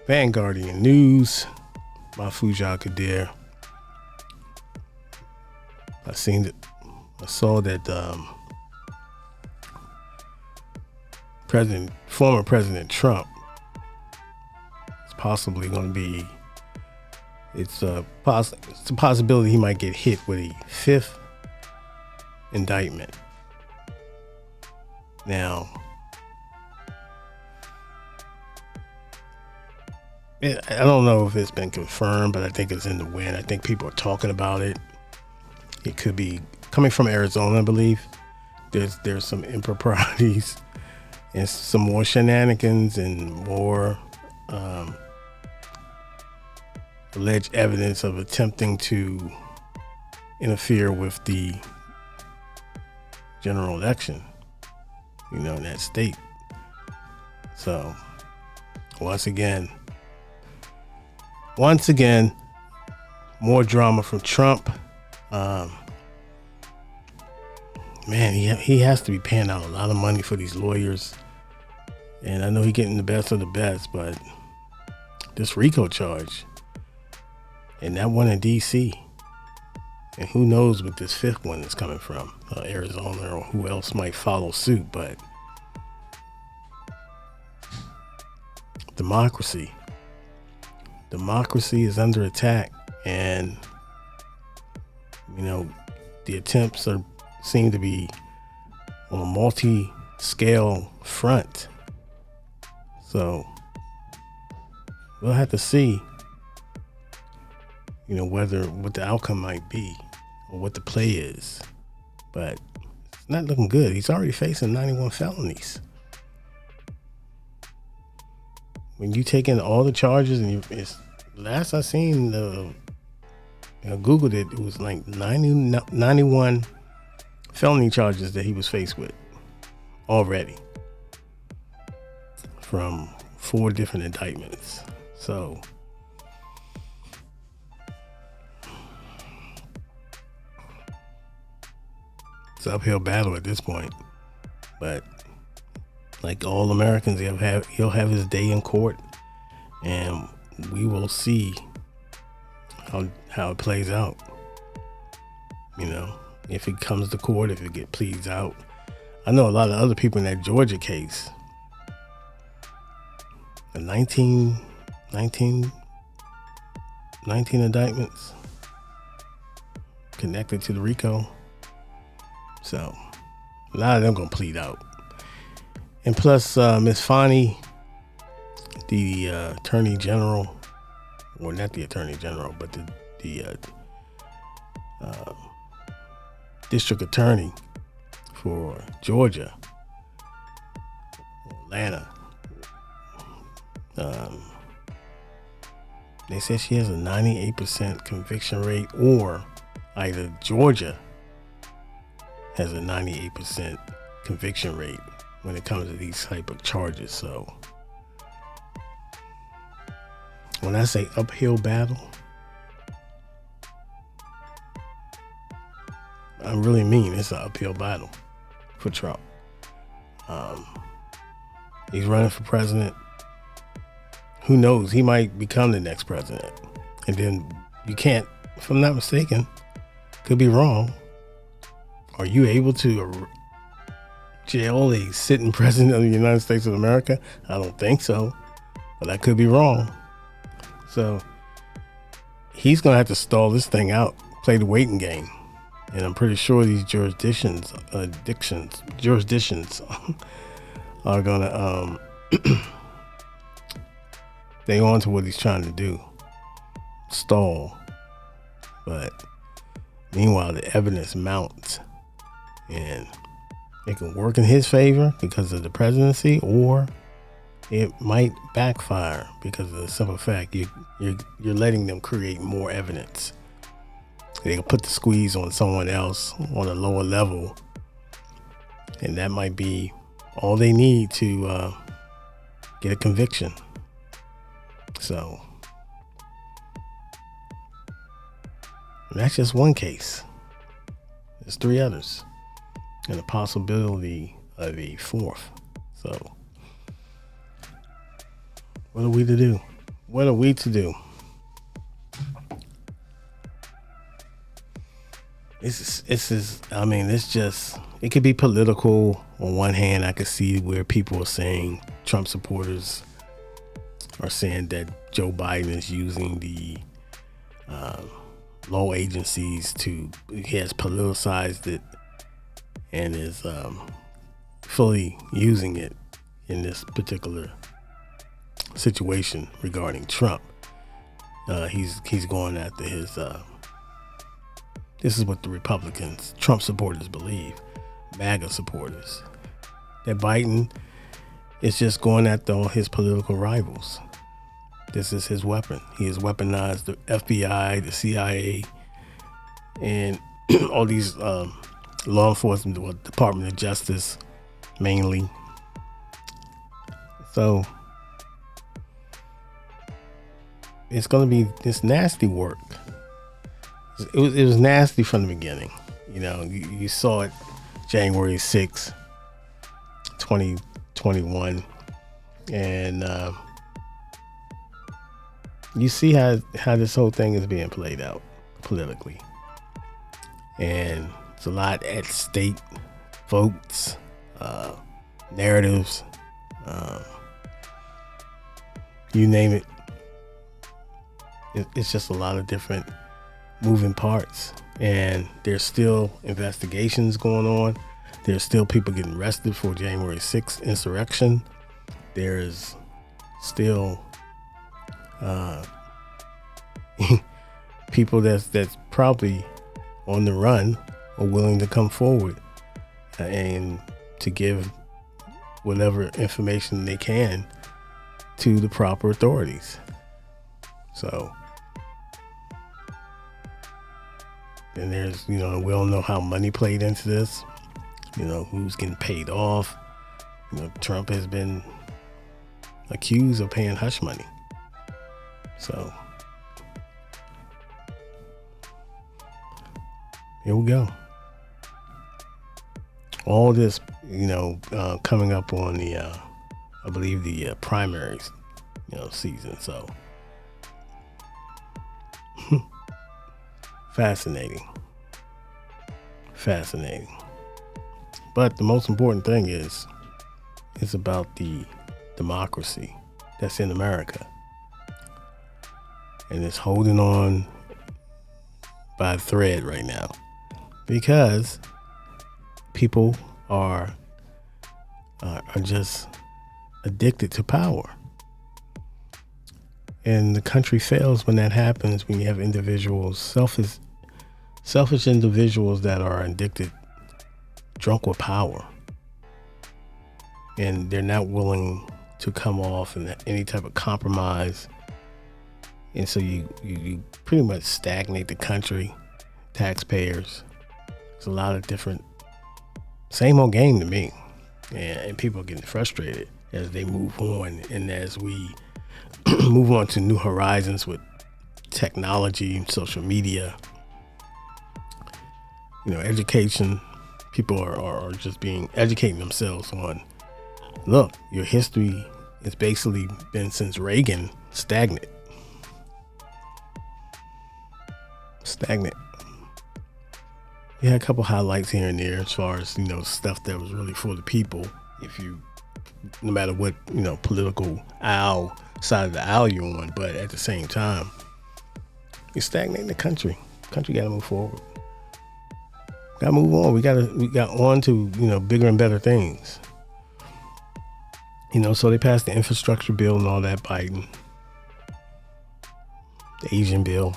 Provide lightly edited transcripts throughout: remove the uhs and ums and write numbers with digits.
Vanguardian News. Mahfouz Qadir. I saw that former President Trump is possibly going to be. It's a possibility he might get hit with a fifth indictment. Now, I don't know if it's been confirmed, but I think it's in the wind. I think people are talking about it. It could be coming from Arizona, I believe. There's some improprieties and some more shenanigans and more alleged evidence of attempting to interfere with the general election, in that state. So, once again, more drama from Trump. Man, he has to be paying out a lot of money for these lawyers. And I know he's getting the best of the best, but this RICO charge and that one in D.C. and who knows what this fifth one is coming from, Arizona or who else might follow suit, but democracy is under attack, and the attempts seem to be on a multi-scale front. So we'll have to see, what the outcome might be or what the play is. But it's not looking good. He's already facing 91 felonies. When you take in all the charges, and last I seen, Googled it, it was like 91 felony charges that he was faced with already from 4 different indictments. So it's an uphill battle at this point, but like all Americans, he'll have his day in court, and we will see how it plays out. If it comes to court, if it get pleads out. I know a lot of other people in that Georgia case. The 19 indictments connected to the RICO. So a lot of them gonna plead out. And plus, Miss Fani, the Attorney General, or not the Attorney General, but the District Attorney for Georgia, Atlanta. They said she has a 98% conviction rate, or either Georgia has a 98% conviction rate when it comes to these type of charges. So when I say uphill battle, I really mean it's an uphill battle for Trump. He's running for president. Who knows? He might become the next president. And then you can't, if I'm not mistaken, could be wrong. Are you able to jail a sitting president of the United States of America? I don't think so, but I could be wrong. So he's going to have to stall this thing out, play the waiting game. And I'm pretty sure these jurisdictions are going to stay on to what he's trying to do, stall. But meanwhile, the evidence mounts, and it can work in his favor because of the presidency, or it might backfire because of the simple fact you're letting them create more evidence. They can put the squeeze on someone else on a lower level, and that might be all they need to get a conviction. So that's just one case. There's 3 others, and a possibility of a 4th. So what are we to do? what are we to do? It's just, it could be political. On one hand, I could see where people are saying, Trump supporters are saying that Joe Biden is using the law agencies he has politicized it and is fully using it in this particular situation regarding Trump. He's going after his. This is what the Republicans, Trump supporters, believe. MAGA supporters, that Biden is just going after all his political rivals. This is his weapon. He has weaponized the FBI, the CIA, and all these law enforcement, Department of Justice, mainly. So it's going to be this nasty work. It was nasty from the beginning. You know, you saw it January 6th, 2021. And you see how this whole thing is being played out politically. And it's a lot at stake. Votes, narratives, you name it. It's just a lot of different moving parts, and there's still investigations going on. There's still people getting arrested for January 6th insurrection. There's still people that's probably on the run or willing to come forward and to give whatever information they can to the proper authorities. So and there's, we don't know how money played into this, who's getting paid off. Trump has been accused of paying hush money. So here we go. All this, coming up on the, I believe the primaries, season. So Fascinating. But the most important thing is about the democracy that's in America. And it's holding on by a thread right now because people are just addicted to power. And the country fails when that happens, when you have individuals, selfish individuals that are addicted, drunk with power. And they're not willing to come off in any type of compromise. And so you pretty much stagnate the country, taxpayers. It's a lot of different, same old game to me. And people are getting frustrated as they move on and as we move on to new horizons with technology, social media, education. People are just educating themselves on, look, your history has basically been since Reagan stagnant. We had a couple highlights here and there as far as, stuff that was really for the people. No matter what, political side of the aisle you're on, but at the same time, you're stagnating the country. Country got to move forward. Got to move on. We got on to, bigger and better things. So they passed the infrastructure bill and all that, Biden. The Asian bill.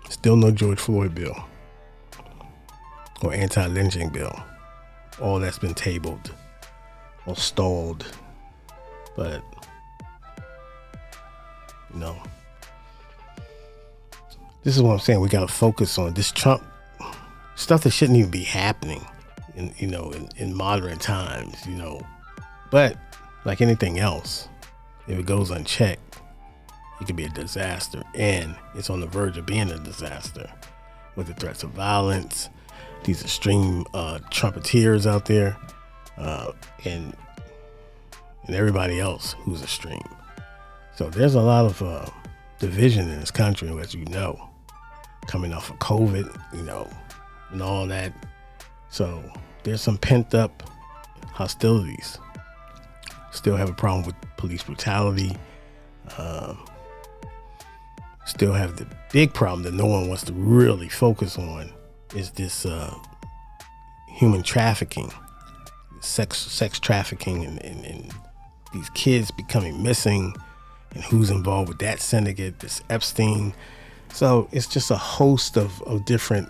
Still no George Floyd bill. Or anti-lynching bill. All that's been tabled or stalled. But, this is what I'm saying. We got to focus on this Trump stuff that shouldn't even be happening in modern times, But like anything else, if it goes unchecked, it could be a disaster. And it's on the verge of being a disaster with the threats of violence, these extreme Trumpeteers out there, and everybody else who's extreme. So there's a lot of division in this country, as you know, coming off of COVID, and all that. So there's some pent up hostilities. Still have a problem with police brutality. Still have the big problem that no one wants to really focus on is this human trafficking, sex trafficking, and these kids becoming missing, and who's involved with that syndicate, this Epstein. So it's just a host of different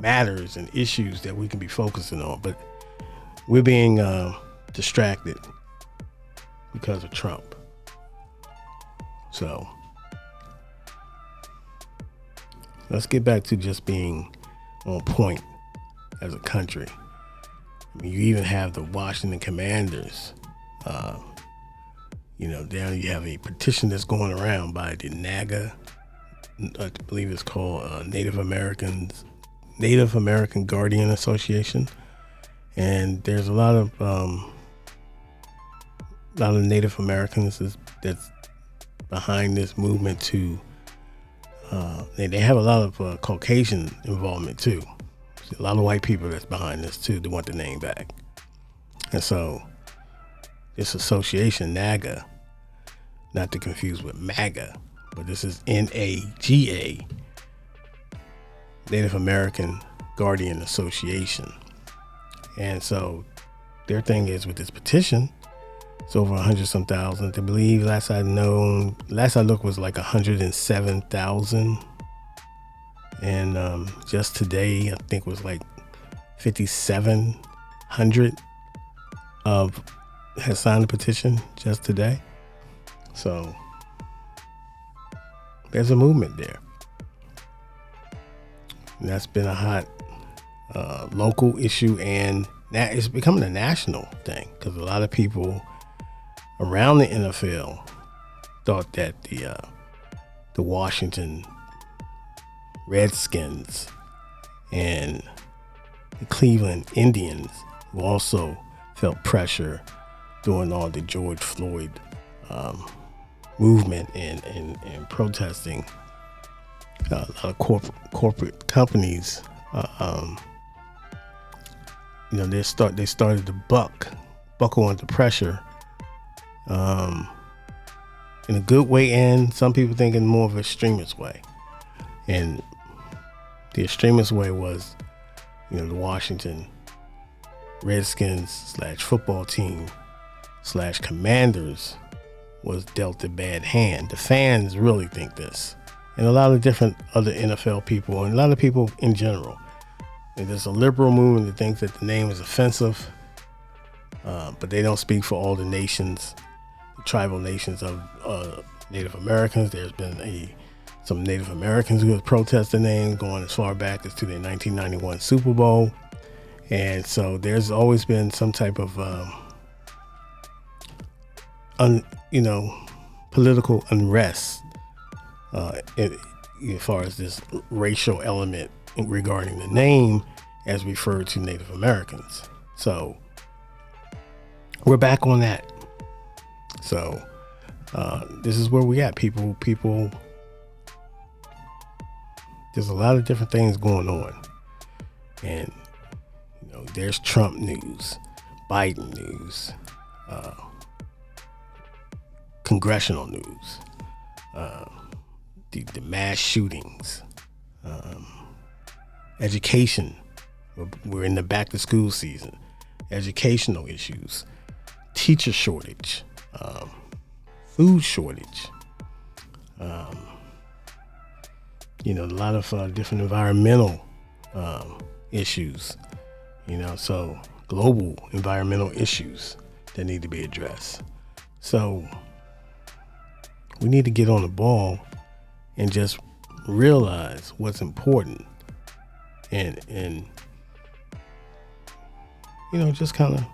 matters and issues that we can be focusing on, but we're being distracted because of Trump. So let's get back to just being on point as a country. I mean, you even have the Washington Commanders. Down you have a petition that's going around by the NAGA, I believe it's called Native American Guardian Association, and there's a lot of Native Americans that's behind this movement too. They have a lot of Caucasian involvement too. A lot of white people that's behind this too. They want the name back, and so this association NAGA, not to confuse with MAGA, but this is NAGA, Native American Guardian Association. And so their thing is with this petition, it's over 100-some thousand. I believe last I looked was like 107,000. And just today, I think was like 5,700 has signed the petition just today. So there's a movement there. And that's been a hot local issue, and now it's becoming a national thing because a lot of people around the NFL thought that the Washington Redskins and the Cleveland Indians, who also felt pressure during all the George Floyd movement and protesting. A lot of corporate companies, they started to buckle under pressure, in a good way, and some people think in more of an extremist way. And the extremist way was, the Washington Redskins / football team / Commanders was dealt a bad hand. The fans really think this, and a lot of different other NFL people and a lot of people in general. And there's a liberal movement that thinks that the name is offensive, but they don't speak for all the nations, the tribal nations of Native Americans. There's been some Native Americans who have protested the name going as far back as to the 1991 Super Bowl. And so there's always been some type of political unrest as far as this racial element regarding the name as referred to Native Americans. So we're back on that. So this is where we at. People, there's a lot of different things going on. And, there's Trump news, Biden news, congressional news, the mass shootings, education. We're in the back to school season. Educational issues, teacher shortage, food shortage, a lot of different environmental issues, so global environmental issues that need to be addressed. So we need to get on the ball and just realize what's important and just kind of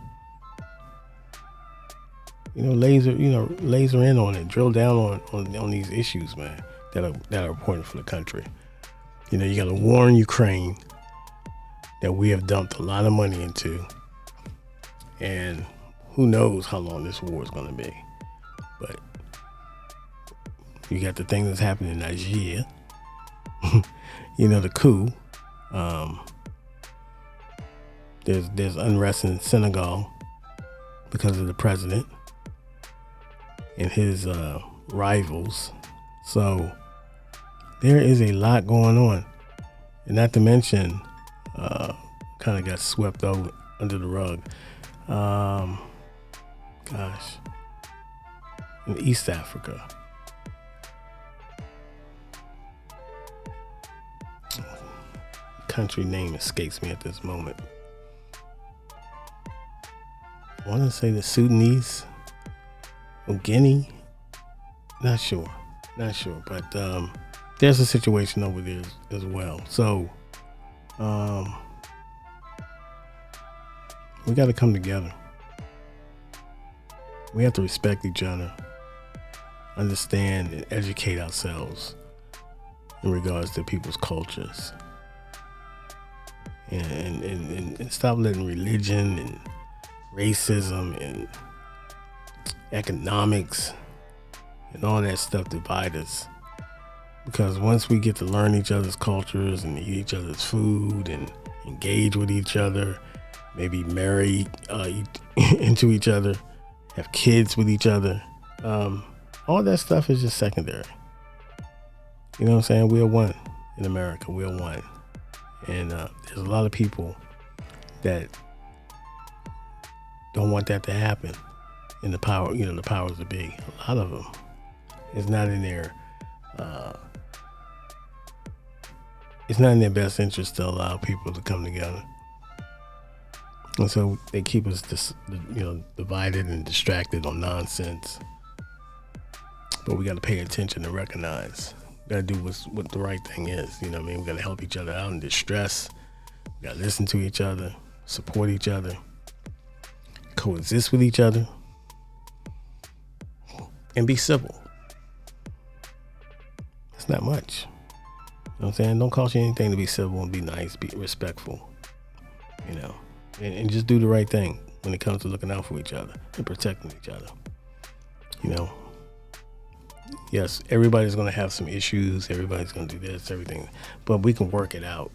laser in on it, drill down on these issues, man, that are important for the country. You got a war in Ukraine that we have dumped a lot of money into, and who knows how long this war is going to be. But You got the thing that's happening in Nigeria. The coup. There's unrest in Senegal because of the president and his rivals. So there is a lot going on, and not to mention, kind of got swept over under the rug. In East Africa. Country name escapes me at this moment. I want to say the Sudanese or Guinea. Not sure, but there's a situation over there as well. So we got to come together. We have to respect each other, understand and educate ourselves in regards to people's cultures, and stop letting religion and racism and economics and all that stuff divide us. Because once we get to learn each other's cultures and eat each other's food and engage with each other, maybe marry into each other, have kids with each other, all that stuff is just secondary. You know what I'm saying? We're one in America. We're one. And there's a lot of people that don't want that to happen. And the powers that be, a lot of them, it's not in their best interest to allow people to come together. And so they keep us divided and distracted on nonsense. But we got to pay attention and recognize. We got to do what the right thing is. You know what I mean? We got to help each other out in distress. We got to listen to each other, support each other, coexist with each other, and be civil. It's not much. You know what I'm saying? Don't cost you anything to be civil and be nice, be respectful. And just do the right thing when it comes to looking out for each other and protecting each other. Yes, everybody's going to have some issues. Everybody's going to do this, everything. But we can work it out.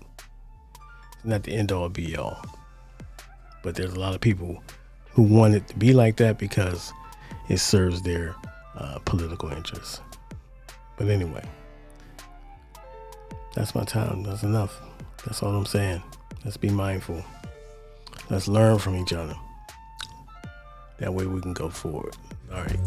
It's not the end all be all. But there's a lot of people who want it to be like that because it serves their political interests. But anyway, that's my time. That's enough. That's all I'm saying. Let's be mindful. Let's learn from each other. That way we can go forward. All right.